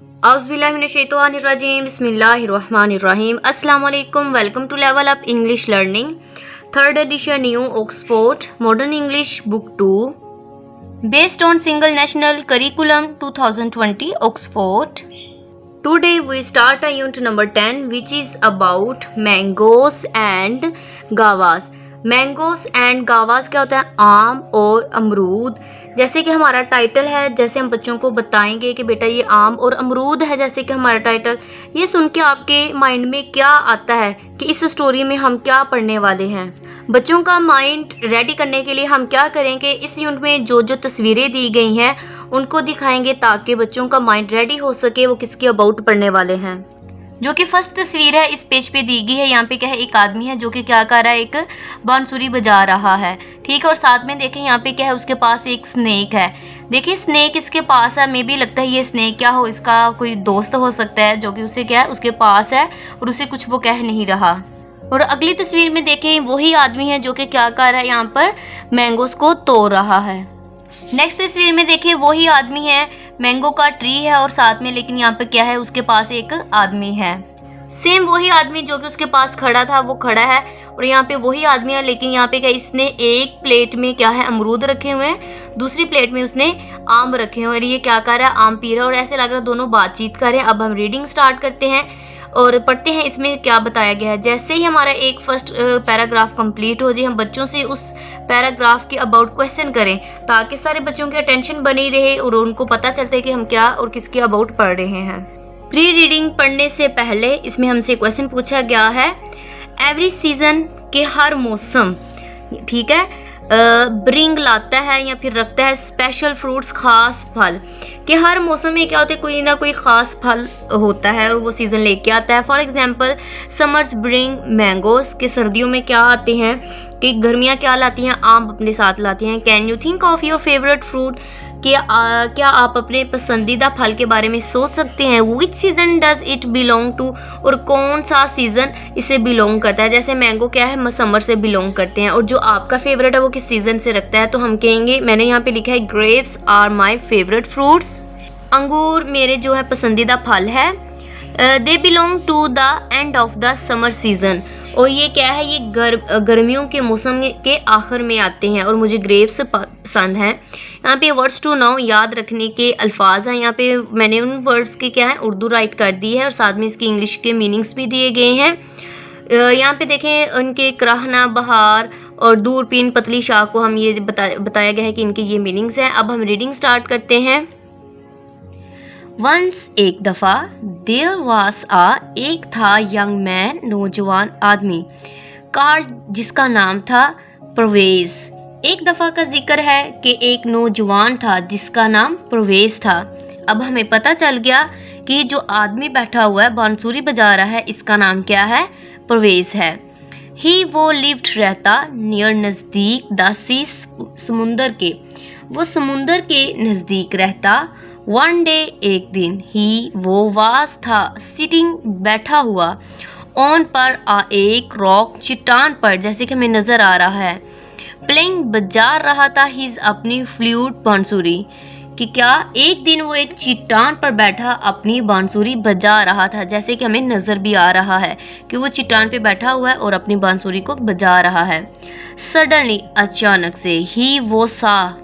Auzubillahiminash-shaytanir-rajim. Bismillahir-rahmanir-rahim. Assalamu alaikum. Welcome to Level Up English Learning. Third edition, New Oxford Modern English Book 2. Based on Single National Curriculum 2020 Oxford. Today we start a unit number 10, which is about mangoes and guavas. Mangoes and guavas क्या होता है? आम और अमरूद। जैसे कि हमारा title है, जैसे हम बच्चों को बताएंगे कि बेटा ये आम और अमरूद है, जैसे कि हमारा टाइटल, ये सुन के आपके माइंड में क्या आता है कि इस स्टोरी में हम क्या पढ़ने वाले हैं। बच्चों का माइंड रेडी करने के लिए हम क्या करेंगे, इस यूनिट में जो जो तस्वीरें दी गई हैं उनको दिखाएंगे ताकि बच्चों का माइंड रेडी हो सके वो किसके अबाउट पढ़ने वाले हैं। जो कि फर्स्ट तस्वीर है इस पेज पे दी गई है। यहाँ पे क्या है, एक आदमी है जो कि क्या कर रहा है, एक बांसुरी बजा रहा है, ठीक है। और साथ में देखें यहाँ पे क्या है, उसके पास एक स्नेक है। देखिए स्नेक इसके पास है, मे बी लगता है ये स्नेक क्या हो, इसका कोई दोस्त हो सकता है जो कि उसे क्या है उसके पास है और उसे कुछ वो कह नहीं रहा। और अगली तस्वीर में देखें वही आदमी है जो कि क्या कर रहा है, यहाँ पर मैंगोस को तोड़ रहा है। नेक्स्ट तस्वीर में देखें वही आदमी है, मैंगो का ट्री है और साथ में लेकिन यहाँ पे क्या है, उसके पास एक आदमी है। सेम वही आदमी जो कि उसके पास खड़ा था वो खड़ा है और यहाँ पे वही आदमी है, लेकिन यहाँ पे क्या, इसने एक प्लेट में क्या है अमरूद रखे हुए हैं, दूसरी प्लेट में उसने आम रखे हुए हैं और ये क्या कर रहा है, आम पी रहा है और ऐसे लग रहा है दोनों बातचीत कर रहे हैं। अब हम रीडिंग स्टार्ट करते हैं और पढ़ते हैं इसमें क्या बताया गया है। जैसे ही हमारा एक फर्स्ट पैराग्राफ कंप्लीट हो जाए, हम बच्चों से उस पैराग्राफ के अबाउट क्वेश्चन करें ताकि सारे बच्चों की अटेंशन बनी रहे और उनको पता चलता है कि हम क्या और किसके अबाउट पढ़ रहे हैं। प्री रीडिंग पढ़ने से पहले इसमें हमसे क्वेश्चन पूछा गया है, एवरी सीजन के हर मौसम, ठीक है, ब्रिंग लाता है या फिर रखता है स्पेशल फ्रूट्स, खास फल। कि हर मौसम में क्या होता है, कोई ना कोई ख़ास फल होता है और वो सीज़न लेके आता है। For example summers bring mangoes, के सर्दियों में क्या आते हैं कि गर्मियाँ क्या लाती हैं, आम अपने साथ लाती हैं। Can you think of your favourite fruit, कि क्या आप अपने पसंदीदा फल के बारे में सोच सकते हैं। Which season does it belong to, और कौन सा सीज़न इसे बिलोंग करता है। जैसे मैंगो क्या है, समर से बिलोंग करते हैं और जो आपका फेवरेट है वो किस सीज़न से रखता है, तो हम कहेंगे, मैंने यहाँ पे लिखा है grapes are my favourite fruits, अंगूर मेरे जो है पसंदीदा फल है। They belong to the end of the summer season, और ये क्या है, ये गर्मियों के मौसम के आखिर में आते हैं और मुझे ग्रेप्स पसंद हैं। यहाँ पे वर्ड्स टू नो, याद रखने के अल्फाज हैं। यहाँ पे मैंने उन वर्ड्स के क्या है उर्दू राइट कर दी है और साथ में इसकी इंग्लिश के मीनिंग्स भी दिए गए हैं। यहाँ पे देखें उनके कराहना, बहार और दूरबीन, पतली शाह को हम ये बताया गया है कि इनके ये मीनिंग्स हैं। अब हम रीडिंग स्टार्ट करते हैं। वंस, एक दफ़ा, देयर वास आ, एक था, यंग मैन, नौजवान आदमी, कार्ड, जिसका नाम था परवेज़। एक दफ़ा का जिक्र है कि एक नौजवान था जिसका नाम परवेज़ था। अब हमें पता चल गया कि जो आदमी बैठा हुआ है बांसुरी बजा रहा है, इसका नाम क्या है, परवेज़ है। ही, वो लिव्ड, रहता, नियर, नज़दीक, द सी, समुंदर के, वो समुंदर के नज़दीक रहता। वन डे, एक दिन, ही, वो, वास, था, सिटिंग, बैठा हुआ, ऑन, पर, आ, एक, रॉक, चट्टान पर, जैसे कि हमें नज़र आ रहा है। प्लेइंग, बजा रहा था, हिज, अपनी फ्लूट, बांसुरी, कि क्या एक दिन वो एक चट्टान पर बैठा अपनी बांसुरी बजा रहा था, जैसे कि हमें नज़र भी आ रहा है कि वो चट्टान पे बैठा हुआ है और अपनी बांसुरी को बजा रहा है। सडनली, अचानक से, ही, वो, सा,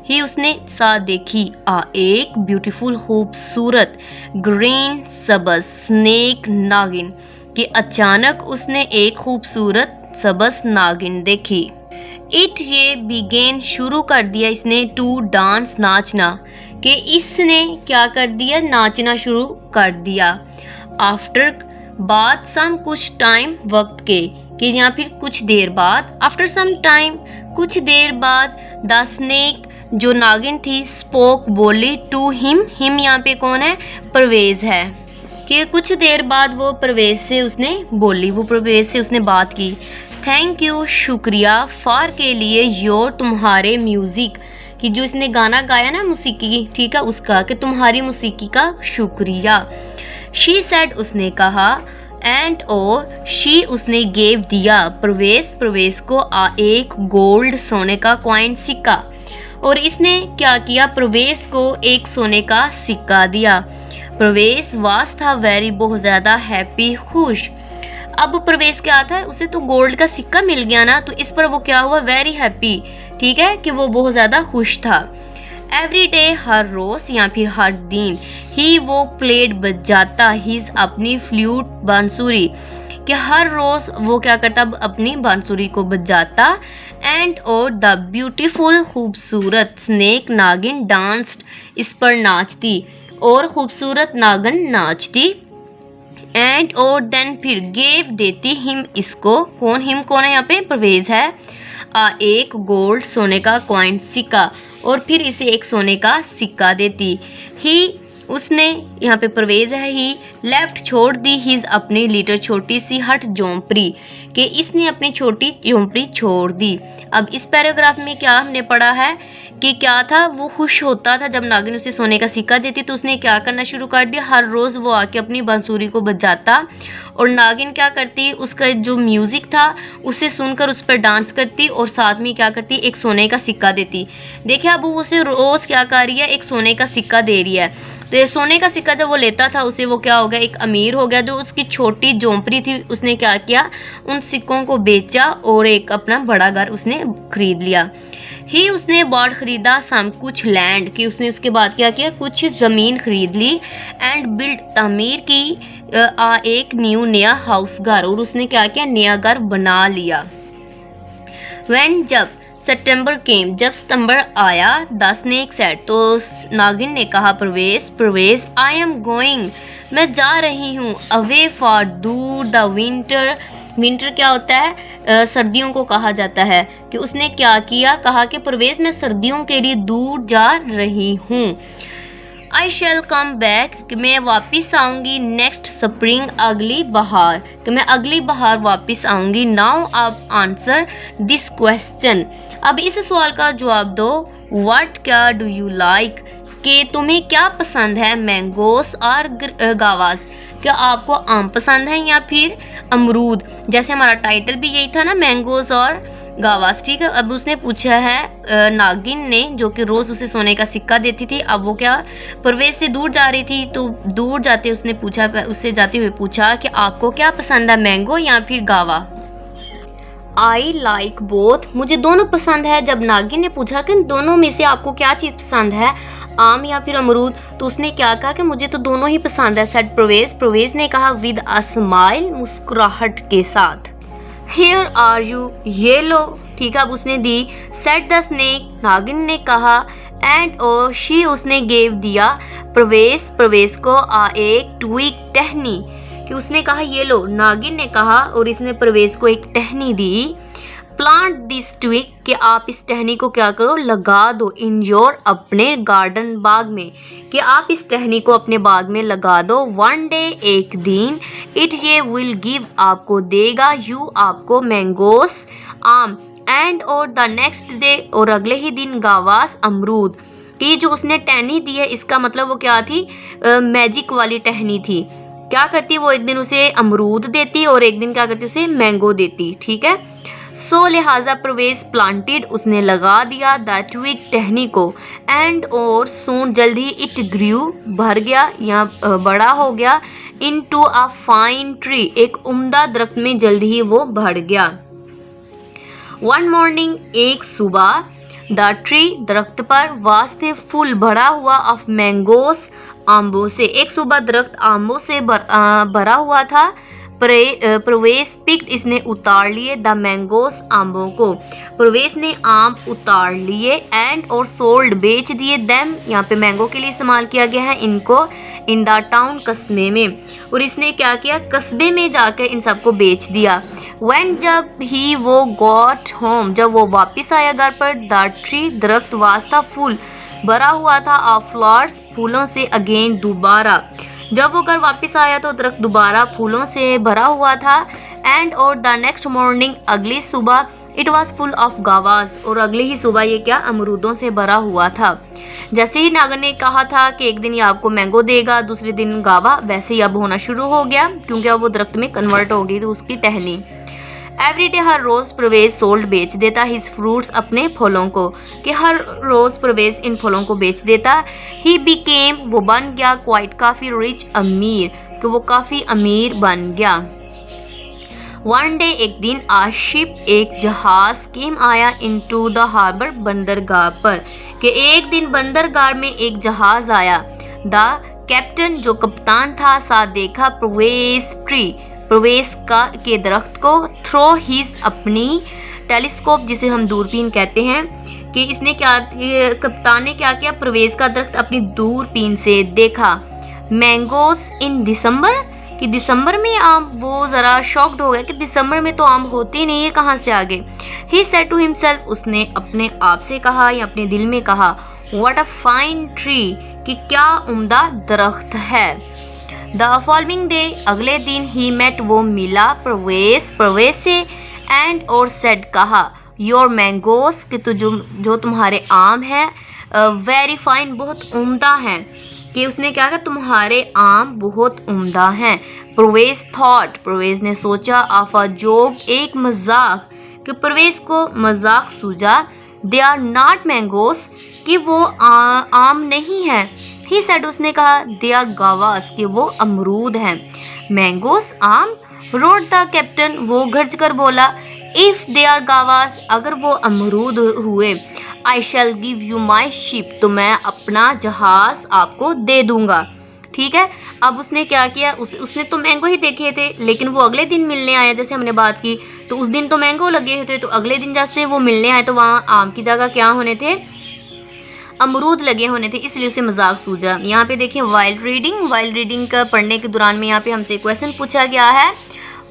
ही, उसने, सा, देखी, आ, एक, ब्यूटीफुल, खूबसूरत, ग्रीन, सबज, स्नेक, नागिन, कि अचानक उसने एक खूबसूरत सबज नागिन देखी। इट, ये, बिगेन, शुरू कर दिया इसने, टू, डांस, नाचना, कि इसने क्या कर दिया, नाचना शुरू कर दिया। आफ्टर, बाद, सम, कुछ टाइम, वक्त के, कि या फिर कुछ देर बाद। आफ्टर सम टाइम, कुछ देर बाद। द स्नेक, जो नागिन थी, स्पोक, बोली, टू हिम, हिम यहाँ पे कौन है, परवेज़ है, कि कुछ देर बाद वो परवेज़ से उसने बोली, वो परवेज़ से उसने बात की। थैंक यू, शुक्रिया, फॉर, के लिए, योर, तुम्हारे, म्यूज़िक, कि जो इसने गाना गाया ना मौसीकी, ठीक है, उसका, कि तुम्हारी मौसीकी का शुक्रिया। शी सेड, उसने कहा। एंड, और, शी, उसने, गेव, दिया, परवेज़ को, आ, एक, गोल्ड, सोने का कॉइन, सिक्का, और इसने क्या किया, परवेज़ को एक सोने का सिक्का दिया। प्रवेश वास था वेरी बहुत ज़्यादा हैप्पी खुश। अब प्रवेश क्या था, उसे तो गोल्ड का सिक्का मिल गया ना, तो इस पर वो क्या हुआ, वेरी हैप्पी, ठीक है, कि वो बहुत ज़्यादा खुश था। एवरी डे हर रोज़ या फिर हर दिन ही वो प्लेड बजाता हिज अपनी फ्लूट बांसुरी, कि हर रोज़ वो क्या करता, अपनी बांसुरी को बजाता। एंड और द ब्यूटीफुल खूबसूरत स्नेक नागिन डांस्ड, इस पर नाचती, और खूबसूरत नागन नाचती। एंड और देन फिर गेव देती हिम, इसको, कौन हिम कौन है यहाँ पे, प्रवेश है, एक गोल्ड सोने का कॉइन सिक्का, और फिर इसे एक सोने का सिक्का देती। ही उसने, यहाँ पे प्रवेश है, ही लेफ्ट छोड़ दी हिज अपनी लिटर छोटी सी हट झोंपड़ी, कि इसने अपनी छोटी झोंपड़ी छोड़ दी। अब इस पैराग्राफ में क्या हमने पढ़ा है कि क्या था, वो खुश होता था जब नागिन उसे सोने का सिक्का देती, तो उसने क्या करना शुरू कर दिया, हर रोज़ वो आके अपनी बांसुरी को बजाता, और नागिन क्या करती, उसका जो म्यूज़िक था उसे सुनकर उस पर डांस करती, और साथ में क्या करती, एक सोने का सिक्का देती। देखिए अब वो उसे रोज़ क्या कर रही है, एक सोने का सिक्का दे रही है। तो ये सोने का सिक्का जब वो लेता था, उसे वो क्या हो गया, एक अमीर हो गया। जो उसकी छोटी झोंपड़ी थी, उसने क्या किया, उन सिक्कों को बेचा और एक अपना बड़ा घर उसने खरीद लिया। ही उसने बॉट खरीदा सम कुछ लैंड, कि उसने उसके बाद क्या किया, कुछ ज़मीन खरीद ली। एंड बिल्ड, तामीर की, एक नया हाउस, घर, और उसने क्या किया, नया घर बना लिया। व्हेन, जब सितंबर केम, जब सितंबर आया, द स्नेक सेड, तो नागिन ने कहा, प्रवेश आई एम गोइंग, मैं जा रही हूँ, अवे फॉर, दूर, द विंटर, विंटर क्या होता है, सर्दियों को कहा जाता है, कि उसने क्या किया, कहा कि प्रवेश मैं सर्दियों के लिए दूर जा रही हूँ। आई शैल कम बैक, कि मैं वापस आऊँगी, नेक्स्ट स्प्रिंग, अगली बहार, कि मैं अगली बहार वापस आऊँगी। नाउ आप आंसर दिस क्वेश्चन, अब इस सवाल का जवाब दो। व्हाट, क्या, डू यू लाइक, कि तुम्हें क्या पसंद है, मैंगोस और गावास, क्या आपको आम पसंद है या फिर अमरूद, जैसे हमारा टाइटल भी यही था ना, मैंगोस और गावास, ठीक है। अब उसने पूछा है नागिन ने, जो कि रोज़ उसे सोने का सिक्का देती थी, अब वो क्या, प्रवेश से दूर जा रही थी, तो दूर जाते उसने पूछा, उससे जाते हुए पूछा कि आपको क्या पसंद है, मैंगो या फिर गावा। आई लाइक बोथ, मुझे दोनों पसंद है। जब नागिन ने पूछा कि दोनों में से आपको क्या चीज़ पसंद है, आम या फिर अमरूद, तो उसने क्या कहा कि मुझे तो दोनों ही पसंद है, सेड प्रवेश ने कहा विद अ स्माइल, मुस्कुराहट के साथ। हियर आर यू, ये लो, ठीक है, अब उसने दी। सेड द स्नेक, नागिन ने कहा। एंड और शी, उसने गेव दिया प्रवेश को एक ट्विग, टहनी, कि उसने कहा ये लो, नागिन ने कहा, और इसने प्रवेश को एक टहनी दी। प्लांट दिस ट्विग, कि आप इस टहनी को क्या करो, लगा दो, इन योर, अपने गार्डन, बाग में, कि आप इस टहनी को अपने बाग में लगा दो। वन डे, एक दिन, इट, ये, विल गिव, आपको देगा, यू, आपको, मैंगोस, आम, एंड और द नेक्स्ट डे, और अगले ही दिन, गावास, अमरूद। ये जो उसने टहनी दी है, इसका मतलब वो क्या थी, मैजिक वाली टहनी थी। क्या करती, वो एक दिन उसे अमरूद देती और एक दिन क्या करती, उसे मैंगो देती, ठीक है। सो लिहाजा प्रवेश प्लांटेड, उसने लगा दिया, द ट्विग, टहनी को। एंड और सून, जल्द ही, इट ग्रू, भर गया या बड़ा हो गया, इनटू अ फाइन ट्री, एक उम्दा दरख्त में जल्द ही वो बढ़ गया। वन मॉर्निंग, एक सुबह, द ट्री, दरख्त पर, वास्ते फुल, भरा हुआ, ऑफ मैंगोस, आंबों से, एक सुबह दरख्त आंबों से भरा हुआ था। प्रवेश पिक्ड, इसने उतार लिए, द मैंगोस, आंबों को, प्रवेश ने आम उतार लिए। एंड और सोल्ड, बेच दिए, देम, यहाँ पे मैंगो के लिए इस्तेमाल किया गया है इनको, इन द टाउन, कस्बे में, और इसने क्या किया, कस्बे में जाकर इन सबको बेच दिया। व्हेन, जब ही वो गॉट होम, जब वो वापस आया घर पर, द ट्री, दरख्त, वास्ता फुल, भरा हुआ था, ऑफ फ्लावर्स, फूलों से, अगेन, दोबारा, जब वो घर वापस आया तो दरख्त दोबारा फूलों से भरा हुआ था। एंड और द नेक्स्ट मॉर्निंग, अगली सुबह, इट वॉज फुल ऑफ गावाज, और अगली ही सुबह ये क्या, अमरूदों से भरा हुआ था। जैसे ही नागिन ने कहा था कि एक दिन ये आपको मैंगो देगा, दूसरे दिन गावा, वैसे ही अब होना शुरू हो गया, क्योंकि अब वो दरख्त में कन्वर्ट हो गई थी उसकी टहनी। एवरी डे हर रोज प्रवेश सोल्ड बेच देता हिज फ्रूट्स अपने फलों को, कि हर रोज प्रवेश इन फलों को बेच देता। ही बिकेम वो बन गया, क्वाइट काफी रिच अमीर, कि वो काफी अमीर बन गया। वन डे एक दिन आ शिप एक जहाज केम आया इनटू द हार्बर बंदरगाह पर, कि एक दिन बंदरगाह में एक जहाज आया। द कैप्टन जो कप्तान था सा देखा प्रवेश ट्री प्रवेश का के दरख्त को, थ्रो हिज अपनी टेलीस्कोप जिसे हम दूरबीन कहते हैं, कि इसने क्या कप्तान ने क्या किया, प्रवेश का दरख्त अपनी दूरबीन से देखा। मैंगोस इन दिसंबर, कि दिसंबर में आम, वो ज़रा शॉक्ड हो गया कि दिसंबर में तो आम होते ही नहीं है, कहाँ से आ गए। ही सेड टू हिमसेल्फ, उसने अपने आप से कहा या अपने दिल में कहा, व्हाट अ फाइन ट्री, कि क्या उम्दा दरख्त है। द फॉलोइंग डे अगले दिन ही मेट वो मिला प्रवेश से, एंड और सेड कहा, योर मैंगोस, कि तो जो तुम्हारे आम हैं, वेरी फाइन बहुत उम्दा हैं, कि उसने क्या कहा, तुम्हारे आम बहुत उम्दा हैं। प्रवेश थॉट, प्रवेश ने सोचा, ऑफ अ जोक, एक मजाक, कि प्रवेश को मजाक सूझा। दे आर नॉट मैंगोस, कि वो आम नहीं है। ही सेड, उसने कहा, दे आर गावास, कि वो अमरूद हैं। मैंगोस आम, रोड द कैप्टन, वो गरज कर बोला, इफ दे आर गावास, अगर वो अमरूद हुए, I shall give you my ship, तो मैं अपना जहाज आपको दे दूंगा। ठीक है, अब उसने क्या किया, उसने तो मैंगो ही देखे थे, लेकिन वो अगले दिन मिलने आया, जैसे हमने बात की, तो उस दिन तो मैंगो लगे थे, तो अगले दिन जैसे वो मिलने आए तो वहाँ आम की जगह क्या होने थे, अमरूद लगे होने थे, इसलिए उसे मजाक सूझा। यहाँ पे देखिए वाइल्ड रीडिंग का पढ़ने के दौरान में यहाँ पे हमसे क्वेश्चन पूछा गया है,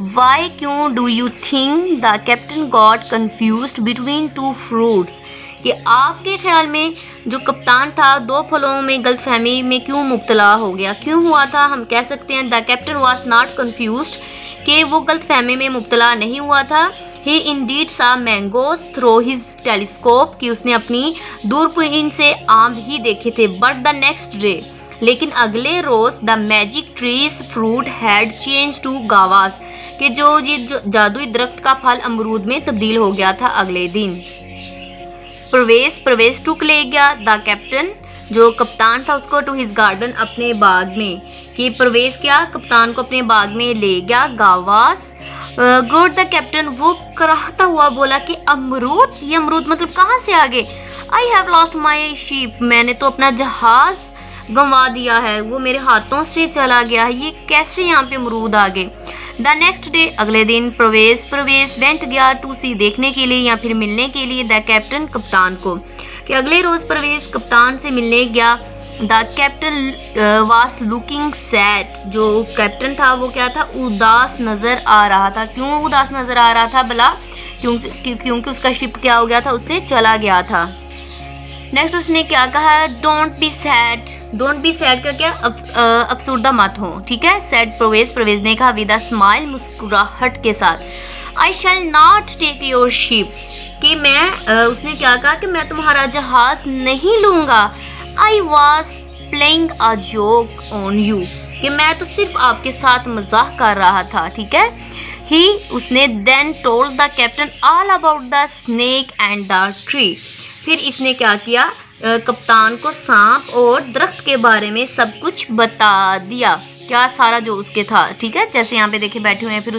वाई, क्यों, do you think the captain got confused between two fruits, कि आपके ख्याल में जो कप्तान था दो फलों में गलतफहमी में क्यों मुब्तला हो गया, क्यों हुआ था। हम कह सकते हैं the captain was not confused, कि वो गलतफहमी में मुब्तला नहीं हुआ था। ही इंडीड सा मैंगोज थ्रो हिज टेलीस्कोप, कि उसने अपनी दूरबीन से आम ही देखे थे। बट द नेक्स्ट डे, लेकिन अगले रोज, the magic tree's fruit had change to guavas, कि जो ये जादुई दरख्त का फल अमरूद में तब्दील हो गया था अगले दिन। प्रवेश टुक ले गया द कैप्टन, जो कप्तान था उसको, टू हिज गार्डन, अपने बाग में, कि प्रवेश क्या कप्तान को अपने बाग में ले गया। गावास ग्रोड द कैप्टन, वो कराहता हुआ बोला कि अमरूद, ये अमरूद मतलब कहाँ से आ गए। I have lost my ship, मैंने तो अपना जहाज गंवा दिया है, वो मेरे हाथों से चला गया है, ये कैसे यहाँ पे अमरूद आ गए। द नेक्स्ट डे, अगले दिन प्रवेश वेंट गया टू सी, देखने के लिए या फिर मिलने के लिए, द कैप्टन, कप्तान को, कि अगले रोज प्रवेश कप्तान से मिलने गया। The captain was looking sad, जो कैप्टन था वो क्या था, उदास नज़र आ रहा था। क्यों उदास नज़र आ रहा था भला, क्योंकि उसका शिप क्या हो गया था, उससे चला गया था। नेक्स्ट उसने क्या कहा, डोंट बी सैड का क्या, अफसुर्दा मत हो। ठीक है, सैड प्रवेश ने कहा विद अ स्माइल, मुस्कुराहट के साथ। I shall not take your ship, कि मैं उसने क्या कहा कि मैं तुम्हारा जहाज नहीं लूँगा। I was playing a joke on you, कि मैं तो सिर्फ आपके साथ मजाक कर रहा था। ठीक है, ही उसने then told the captain all about the snake and the tree, फिर इसने क्या किया, कप्तान को सांप और दरख्त के बारे में सब कुछ बता दिया, क्या सारा जो उसके था। ठीक है, जैसे यहाँ पे देखे बैठे हुए हैं, फिर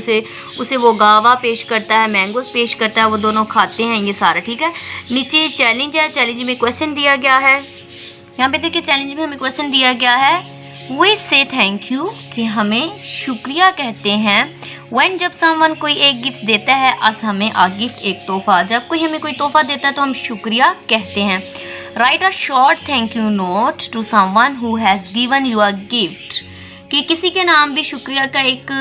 उसे वो गावा पेश करता है, मैंगोस पेश करता है, वो दोनों खाते हैं ये सारा। ठीक है, नीचे चैलेंज है, चैलेंज में क्वेश्चन दिया गया है। यहाँ पे देखिए चैलेंज में हमें क्वेश्चन दिया गया है, वी से थैंक यू, कि हमें शुक्रिया कहते हैं। व्हेन, जब समवन कोई एक गिफ्ट देता है, अस हमें आ गिफ्ट एक तोहफा, जब कोई हमें कोई तोहफा देता है तो हम शुक्रिया कहते हैं। Write a short thank you note to someone who has given you a gift, कि किसी के नाम भी शुक्रिया का एक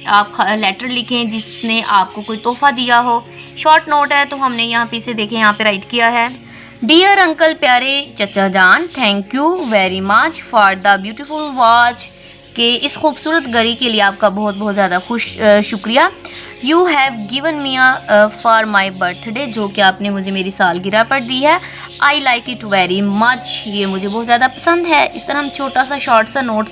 आप लेटर लिखें जिसने आपको कोई तोहफा दिया हो। शॉर्ट नोट है तो हमने यहाँ पे इसे देखें, यहाँ पे राइट किया है, डियर अंकल, प्यारे चचा जान, thank you very much for the beautiful watch, कि इस खूबसूरत घड़ी के लिए आपका बहुत बहुत ज़्यादा शुक्रिया। You have given me for my birthday, जो कि आपने मुझे मेरी सालगिरह पर दी है। I like it very much, ये मुझे बहुत ज़्यादा पसंद है। इस तरह हम छोटा सा शॉर्ट सा नोट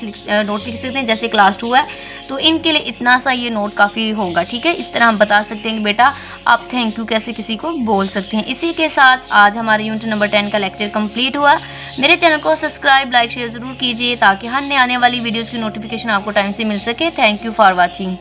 लिख सकते हैं। जैसे क्लास 2 है तो इनके लिए इतना सा ये नोट काफ़ी होगा, ठीक है। इस तरह हम बता सकते हैं कि बेटा आप थैंक यू कैसे किसी को बोल सकते हैं। इसी के साथ आज हमारे यूनिट नंबर 10 का लेक्चर कंप्लीट हुआ। मेरे चैनल को सब्सक्राइब लाइक शेयर ज़रूर कीजिए ताकि हर नए आने वाली वीडियोज़ की नोटिफिकेशन आपको टाइम से मिल सके। Thank you for watching.